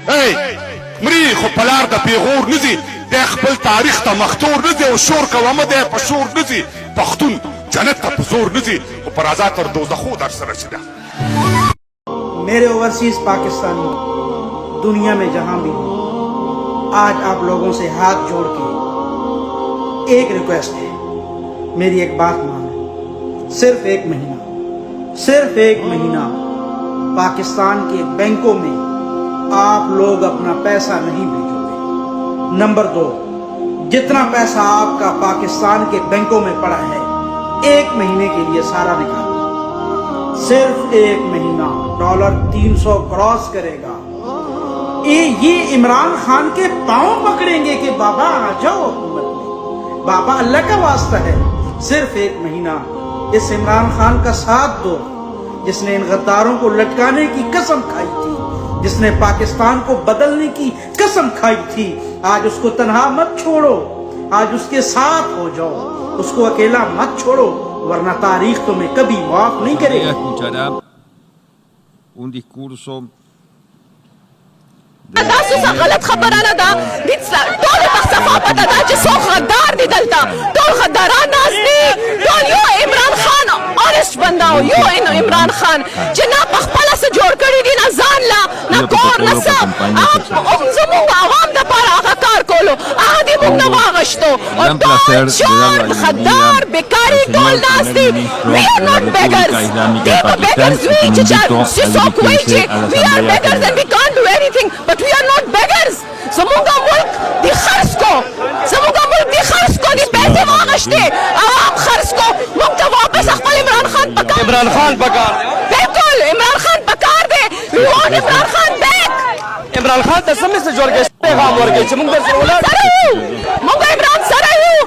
مری خو پلار د پیغور نزی د خپل تاریخ ته مختور نزی او شور کومه د په شور نزی پښتون جنت ته زور نزی او پر آزاد تر دوزخو در سره شدا. میرے اوورسیز پاکستانیوں، دنیا میں جہاں بھی ہوں، آج آپ لوگوں سے ہاتھ جوڑ کے ایک ریکویسٹ ہے، میری ایک بات مانیں. صرف ایک مہینہ پاکستان کے بینکوں میں آپ لوگ اپنا پیسہ نہیں بھیجو گے. نمبر 2، جتنا پیسہ آپ کا پاکستان کے بینکوں میں پڑا ہے 1 مہینے کے لیے سارا نکالو. صرف 1 مہینہ ڈالر 300 کراس کرے گا. یہ عمران خان کے پاؤں پکڑیں گے کہ بابا آ جاؤ حکومت میں. بابا اللہ کا واسطہ ہے، صرف 1 مہینہ اس عمران خان کا ساتھ دو جس نے ان غداروں کو لٹکانے کی قسم کھائی تھی، جس نے پاکستان کو بدلنے کی قسم کھائی تھی. آج اس کو تنہا مت چھوڑو، آج اس کے ساتھ ہو جاؤ، اس کو اکیلا مت چھوڑو، ورنہ تاریخ تمہیں کبھی معاف نہیں کرے گی. دا غلط خبرانه ده ټول صحافت ده چې څوک غدار دي دلته، ټول غداران ناست دي، ټول you Imran Khan آنسټ Bandeh O you Imran Khan چې نه په خپله څه جوړ کړي دي، نه ځان له نه کور نه څه. هغه زموږ عوام دپاره هغه کار کولو، هغه دې موږ نه واغشتو. او ټول چور غدار بیکاري ټول ناست دي. وی آر ناٹ بیگرز، دی به بیگرز وي چې څوک وایي چې we are beggars and we can't do anything, but we are not beggars. زمونږ ملک دی خرڅ کو، زمونږ ملک دی خرڅ کو، دی پیسې واغشتې، عوام خرڅ کو. موږ ته واپس خپل عمران خان پکار، عمران خان پکار، بالکل عمران خان پکار دی. We want Imran Khan back. Imran Khan ته سمې څه جوړ کړي پیغام ورکړي چې موږ درسره ولاړ یو، موږ عمران سره یو،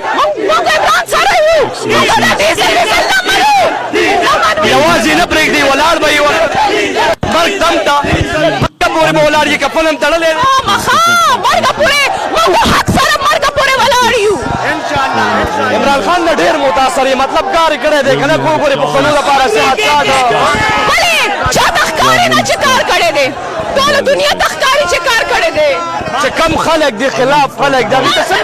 موږ عمران سره یو. موږ د ډیزل نه منو، یوازې نه پرېږدي، ولاړ به یې مرګ دم ته پورې به ولاړ یې، کفن هم تړلی مخا مرګه پورې موږ حق سره مرګه پورې ولاړ یو. عمران خان نه ډېر متاثر یې، مطلب کار یې کړی دی که نه، کوم پورې پښتنو لپاره صحت ولې چا ته ښکاري نه چې کار کړی دی، ټوله دنیا ته ښکاري چې کار کړی دی. چې کم خلک دی خلاف خلک دی هغوی ته څه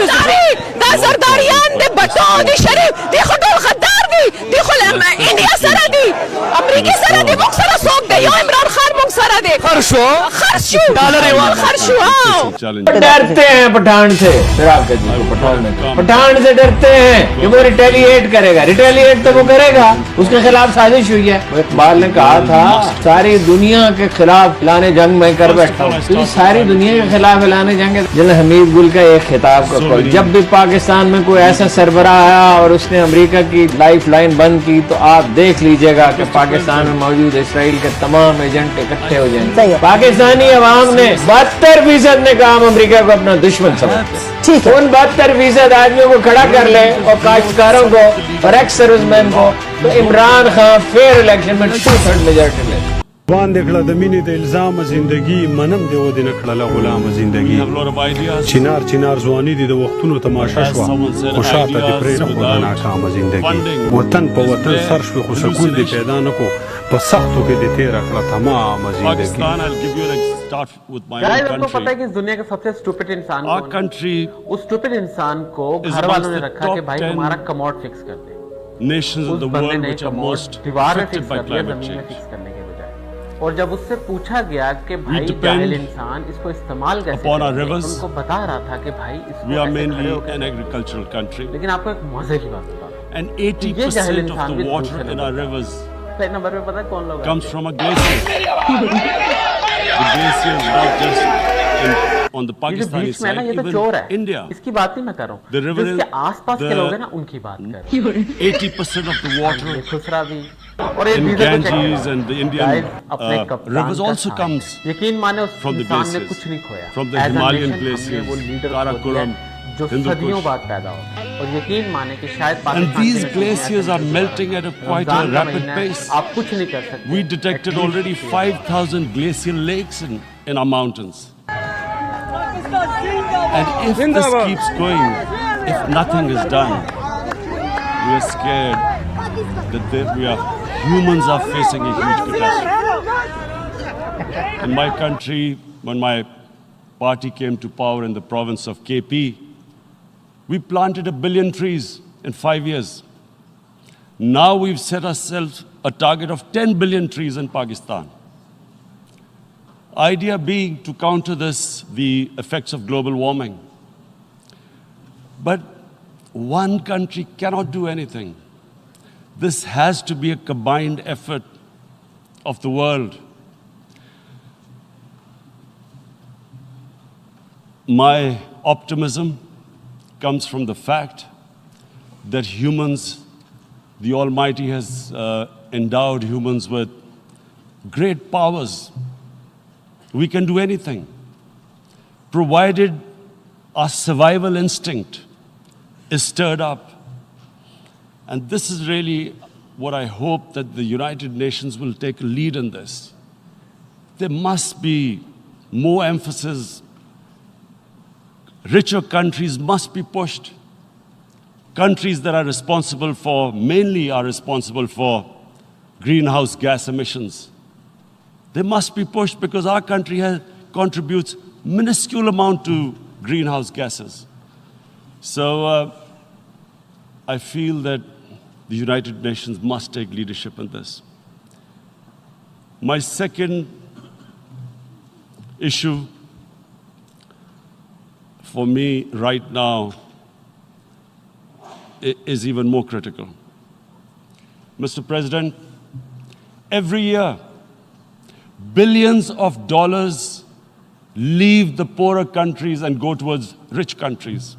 دا زرداریان دی، بټو دی، شریف دی، خو ټول غدار دی، دی خو انډیا سره دی، امریکې سره دی، موږ سره څوک دی؟ یو عمران خان موږ سره دی. خرڅ شو ڈالر خرچ ہوا. ڈرتے ہیں پٹھان سے، پٹھان سے ڈرتے ہیں کہ وہ ریٹیلیٹ کرے گا. ریٹیلیٹ تو وہ کرے گا، اس کے خلاف سازش ہوئی ہے. اقبال نے کہا تھا ساری دنیا کے خلاف اعلان جنگ میں کر بیٹھا ہوں. ساری دنیا کے خلاف اعلان جنگ. جنرل حمید گل کا ایک خطاب کا قول، جب بھی پاکستان میں کوئی ایسا سربراہ آیا اور اس نے امریکہ کی لائف لائن بند کی تو آپ دیکھ لیجئے گا کہ پاکستان میں موجود اسرائیل کے تمام ایجنٹ اکٹھے ہو جائیں گے. پاکستانی عوام نے 72% نے کہا ہم امریکہ کو اپنا دشمن سمجھتے ہیں. ان 72% آدمیوں کو کھڑا کر لیں اور کاشتکاروں کو اور ایکس سروس مین کو، تو عمران خان فیئر الیکشن میں 2/3 میجارٹی لے. باندې کړه د مینې د الزام زندگی، منم دی و دې نه کړله غلام زندگی. چنار ځواني دي د وختونو تماشا شوه، خو شاته دې پرېنښوده ناکامه زندگی. وطن په وطن سر شوې خو سکون دې پیدا نه کو، په سختو کې دې تېره کړه تمامه زندگی. آپ کو پتا ہے کہ اس دنیا کا سب سے اسٹوپڈ انسان کون ہے؟ اس اسٹوپڈ انسان کو گھر والوں نے رکھا کہ بھائی تمہارا کموڈ فکس کر دے. اس بندے نے کموڈ دیوار میں فکس کر دیا، زمین میں فکس کرنے کے بجائے. اور جب اس سے پوچھا گیا کہ بھائی جاہل انسان اس کو استعمال کیسے کرتے ہیں، ان کو بتا رہا تھا کہ بھائی اس کو ایسے کھڑے ہو کے. لیکن آپ کو ایک مزے کی بات بتا رہا ہوں، یہ جاہل انسان بھی پہلے نمبر پہ پتا ہے کون لوگ بیچ میں نا، یہ تو چور ہے، اس کی بات نہیں میں کر رہا ہوں، جو اس کے آس پاس کے لوگ ہیں نا ان کی بات کر رہا ہوں. 80% of the water, خسرا بھی اور Ganges and the Indian rivers also comes یقین مانے اس from the انسان نے glaciers, کچھ نہیں کھویا. from the Himalayan glaciers, Karakoram, جو صدیوں بعد پیدا ہوتا ہے. اور یقین مانے کہ شاید and these glaciers are melting at a quite a rapid pace. آپ کچھ نہیں کر سکتے. We detected already 5,000 glacial lakes in our mountains. And if this keeps going, if nothing is done, we are scared that humans are facing a huge catastrophe. In my country, when my party came to power in the province of KP, we planted 1 billion trees in 5 years. Now we've set ourselves a target of 10 billion trees in Pakistan. Idea being to counter this, the effects of global warming. But one country cannot do anything. This has to be a combined effort of the world. My optimism comes from the fact that humans, the Almighty has endowed humans with great powers. We can do anything, provided our survival instinct is stirred up. And this is really what I hope that the United Nations will take a lead in this. There must be more emphasis. Richer countries must be pushed. Countries that are responsible for, mainly are responsible for greenhouse gas emissions. They must be pushed because our country contributes minuscule amount to greenhouse gases. So I feel that the United Nations must take leadership in this. My second issue for me right now is even more critical. Mr. President, every year, billions of dollars leave the poorer countries and go towards rich countries.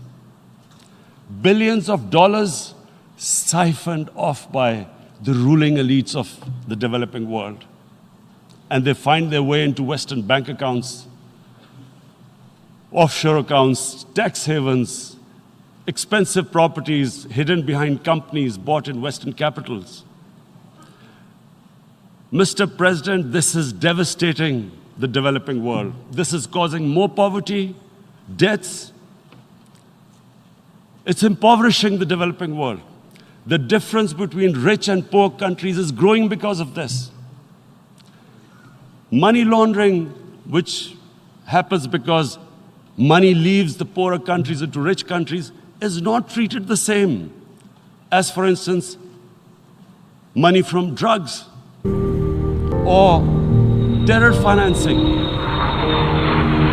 Billions of dollars siphoned off by the ruling elites of the developing world. And they find their way into Western bank accounts, offshore accounts, tax havens, expensive properties hidden behind companies bought in Western capitals. Mr. President, this is devastating the developing world. This is causing more poverty, deaths. It's impoverishing the developing world. The difference between rich and poor countries is growing because of this. Money laundering, which happens because money leaves the poorer countries into rich countries, is not treated the same as, for instance, money from drugs or terror financing.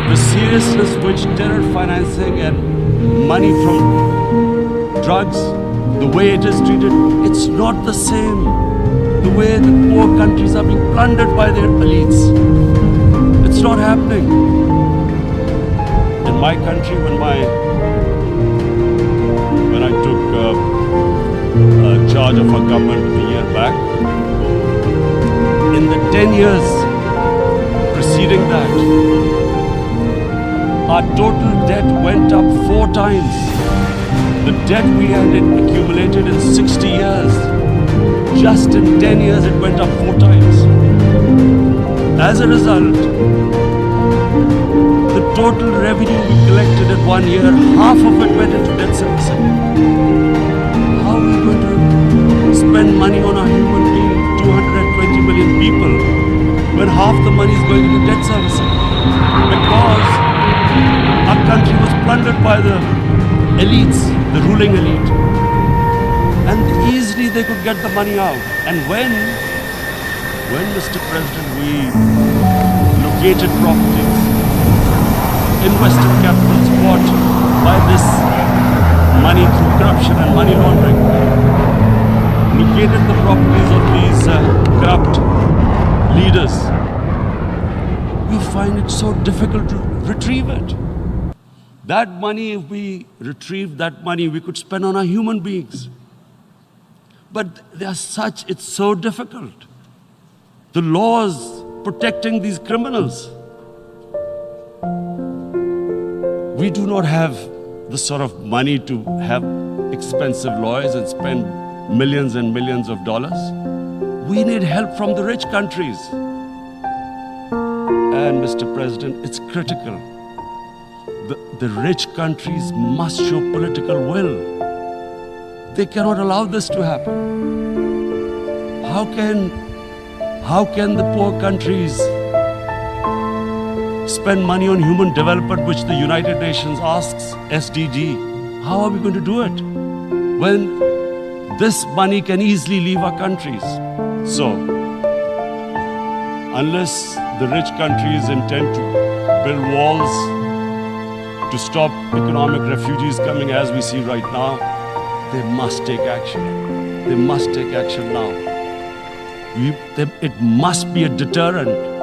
The seriousness which terror financing and money from drugs, the way it is treated, it's not the same. The way the poor countries are being plundered by their elites. It's not happening. In my country, when I took charge of our government a year back, in the 10 years preceding that, our total debt went up 4 times. The debt we had accumulated in 60 years, just in 10 years it went up 4 times. As a result, the total revenue we collected in 1 year, half of it went into debt servicing. How are we going to spend money on a human being, 220 million people, when half the money is going into debt servicing? Because our country was plundered by the elites, the ruling elite. And easily they could get the money out. And when Mr. President, we located properties in Western capitals bought by this money through corruption and money laundering, located the properties of these corrupt leaders, we find it so difficult to retrieve it. That money, if we retrieved that money, we could spend on our human beings. But they are such, it's so difficult. The laws protecting these criminals, we do not have the sort of money to have expensive lawyers and spend millions and millions of dollars. We need help from the rich countries. And Mr. President, it's critical. The rich countries must show political will. They cannot allow this to happen. How can the poor countries spend money on human development, which the United Nations asks, SDG. How are we going to do it when this money can easily leave our countries? So, unless the rich countries intend to build walls to stop economic refugees coming as we see right now, they must take action. They must take action now. It must be a deterrent.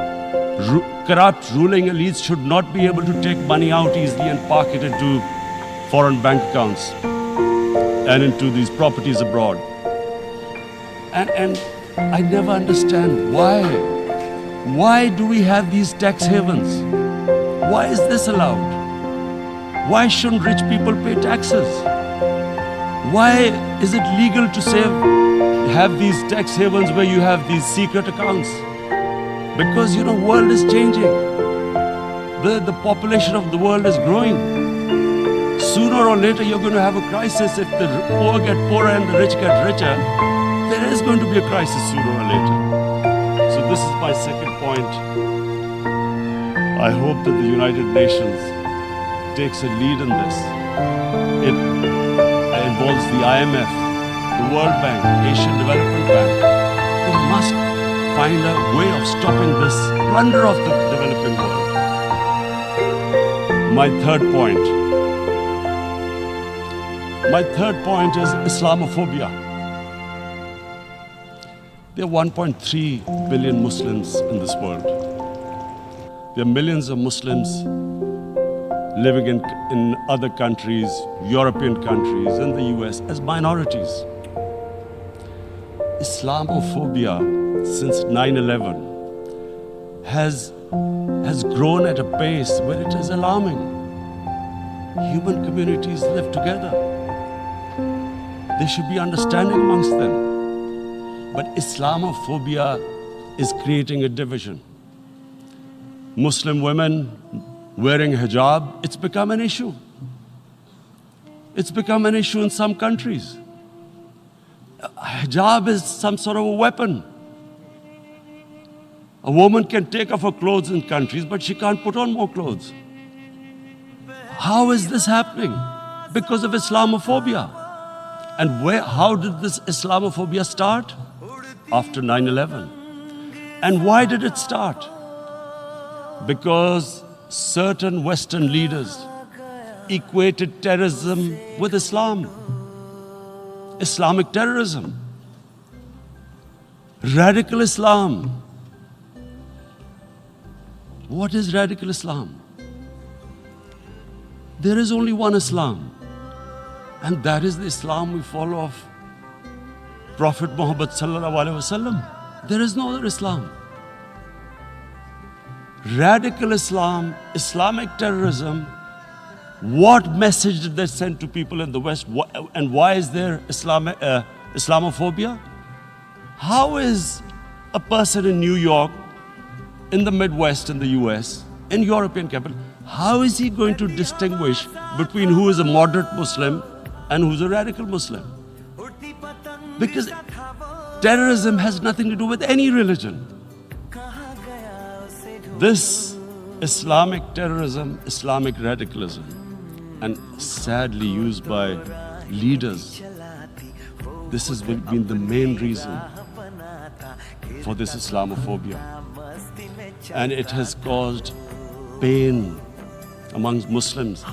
Corrupt ruling elites should not be able to take money out easily and park it into foreign bank accounts and into these properties abroad. And I never understand why do we have these tax havens? Why is this allowed? Why shouldn't rich people pay taxes? Why is it legal to have these tax havens where you have these secret accounts? Because, world is changing. The population of the world is growing. Sooner or later, you're going to have a crisis. If the poor get poorer and the rich get richer, there is going to be a crisis sooner or later. So this is my second point. I hope that the United Nations takes a lead in this. It involves the IMF, the World Bank, Asian Development Bank. They must find a way of stopping this plunder of the developing world. My third point is Islamophobia. There are 1.3 billion Muslims in this world. There are millions of Muslims living in other countries, European countries, in the US as minorities. Islamophobia since 9/11 has grown at a pace where it is alarming. Human communities live together. There should be understanding amongst them. But Islamophobia is creating a division. Muslim women wearing hijab, it's become an issue. It's become an issue in some countries. Hijab is some sort of a weapon. A woman can take off her clothes in countries, but she can't put on more clothes. How is this happening? Because of Islamophobia. And how did this Islamophobia start? After 9/11. And why did it start? Because certain Western leaders equated terrorism with Islam. Islamic terrorism. Radical Islam. What is radical Islam? There is only one Islam, and that is the Islam we follow of Prophet Muhammad sallallahu alaihi wasallam. There is no other Islam. Radical Islam, Islamic terrorism, what message did they send to people in the West? And why is there Islamophobia? How is a person in New York, in the Midwest, in the US, in European capital, how is he going to distinguish between who is a moderate Muslim and who's a radical Muslim? Because terrorism has nothing to do with any religion. This Islamic terrorism, Islamic radicalism, and sadly used by leaders, this has been the main reason for this Islamophobia. And it has caused pain amongst Muslims.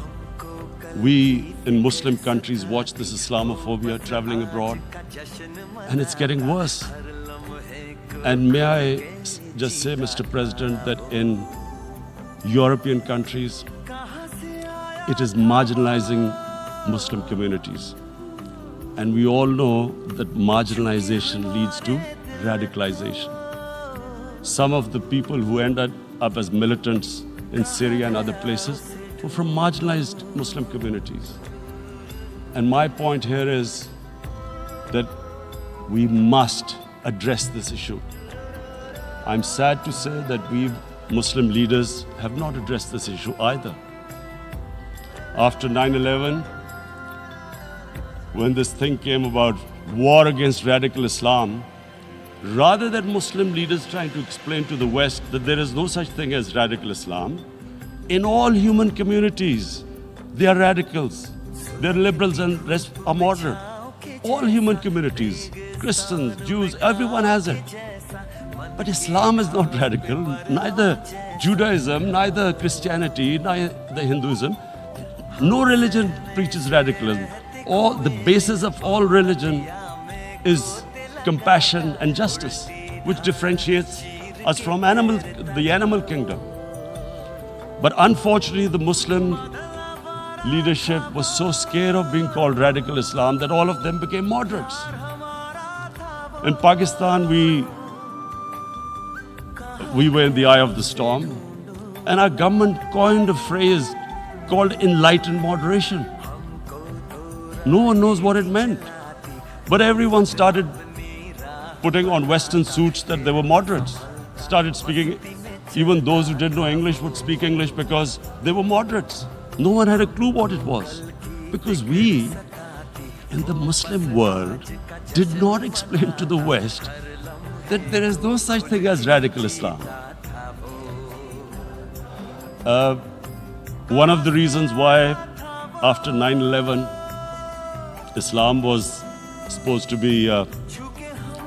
We in Muslim countries watch this Islamophobia traveling abroad, and it's getting worse. And may I just say, Mr. President, that in European countries, it is marginalizing Muslim communities. And we all know that marginalization leads to radicalization. Some of the people who ended up as militants in Syria and other places were from marginalized Muslim communities. And my point here is that we must address this issue. I'm sad to say that we Muslim leaders have not addressed this issue either. After 9/11, when this thing came about war against radical Islam, rather than Muslim leaders trying to explain to the West that there is no such thing as radical Islam, in all human communities, they are radicals. They're liberals and rest are moderate. All human communities, Christians, Jews, everyone has it. But Islam is not radical. Neither Judaism, neither Christianity, neither Hinduism. No religion preaches radicalism. The basis of all religion is compassion and justice, which differentiates us from the animal kingdom. But unfortunately, the Muslim leadership was so scared of being called radical Islam that all of them became moderates. In Pakistan, we were in the eye of the storm, and our government coined a phrase called enlightened moderation. No one knows what it meant, but everyone started putting on Western suits that they were moderates, started speaking. Even those who didn't know English would speak English because they were moderates. No one had a clue what it was, because we in the Muslim world did not explain to the West that there is no such thing as radical Islam. One of the reasons why after 9/11 Islam was supposed to be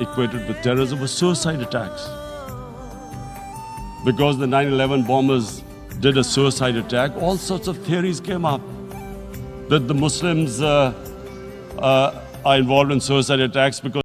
equated with terrorism was suicide attacks. Because the 9/11 bombers did a suicide attack, all sorts of theories came up that the Muslims are involved in suicide attacks because